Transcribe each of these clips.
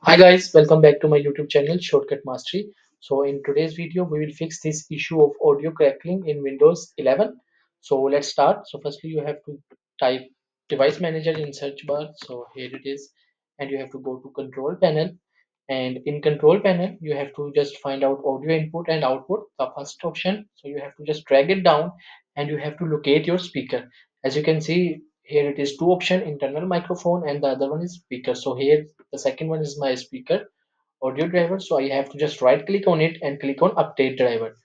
Hi guys, welcome back to my YouTube channel Shortcut Mastery. So in today's video we will fix this issue of audio crackling in Windows 11. So let's start. So firstly you have to type device manager in search bar. So here it is, and you have to go to control panel, and in control panel you have to just find out audio input and output, the first option. So you have to just drag it down and you have to locate your speaker. As you can see here, it is two option: internal microphone and the other one is speaker. So here the second one is my speaker audio driver. So I have to just right click on it and click on update driver.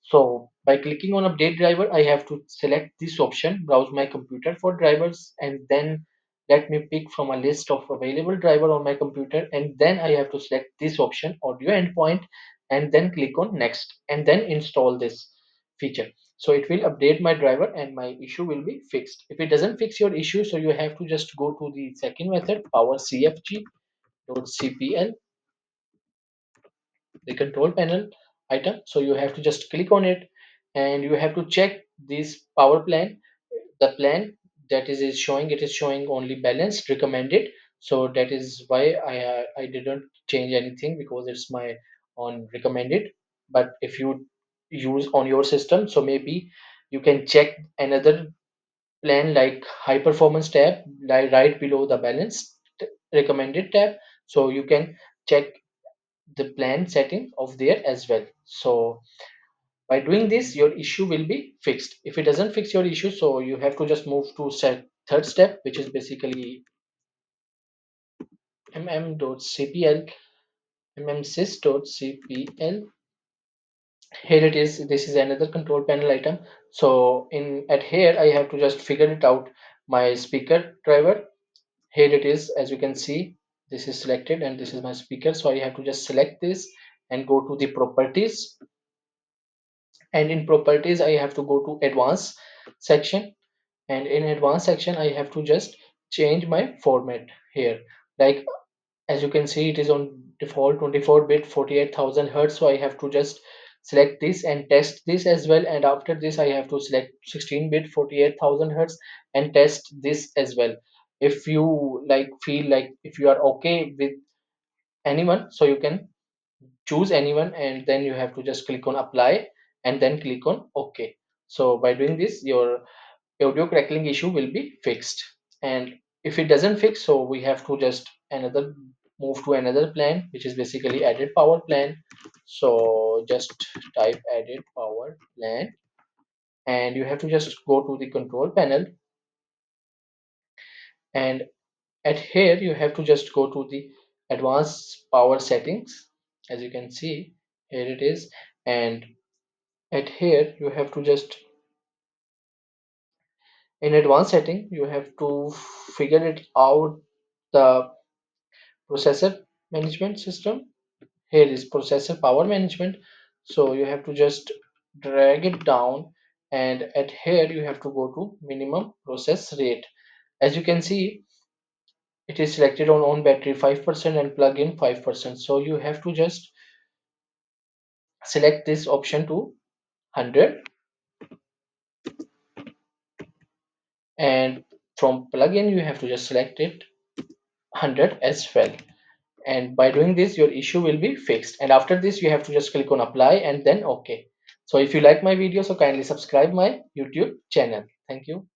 So by clicking on update driver, I have to select this option, browse my computer for drivers, and then let me pick from a list of available driver on my computer, and then I have to select this option, audio endpoint, and then click on next, and then install this feature. So it will update my driver and my issue will be fixed. If it doesn't fix your issue, so you have to just go to the second method, powercfg.cpl, the control panel item. So you have to just click on it and you have to check this power plan. The plan that is showing, it is showing only balanced recommended. So that is why I didn't change anything, because it's my on recommended. But if you use on your system, so maybe you can check another plan like high performance tab, like right below the balanced recommended tab. So you can check the plan setting of there as well. So by doing this your issue will be fixed. If it doesn't fix your issue, so you have to just move to third step, which is basically mm.cpl, mmsys.cpl. Here it is, this is another control panel item. So in at here I have to just figure it out, my speaker driver. Here it is, as you can see, this is selected and this is my speaker. So I have to just select this and go to the properties, and in properties I have to go to advanced section, and in advanced section I have to just change my format here. Like, as you can see, it is on default 24-bit 48,000 hertz. So I have to just select this and test this as well, and after this I have to select 16-bit 48,000 hertz and test this as well. If you like feel like if you are okay with anyone, so you can choose anyone, and then you have to just click on apply and then click on OK. So by doing this your audio crackling issue will be fixed. And if it doesn't fix, so we have to just another move to another plan, which is basically added power plan. So just type added power plan, and you have to just go to the control panel, and at here you have to just go to the advanced power settings. As you can see, here it is, and at here you have to just, in advanced setting you have to figure it out, the processor management system. Here is processor power management. So you have to just drag it down, and at here you have to go to minimum process rate. As you can see, it is selected on battery 5% and plug-in 5%. So you have to just select this option to 100, and from plug-in you have to just select it 100 as well. And by doing this your issue will be fixed, and after this you have to just click on apply and then OK. So if you like my video, so kindly subscribe my YouTube channel. Thank you.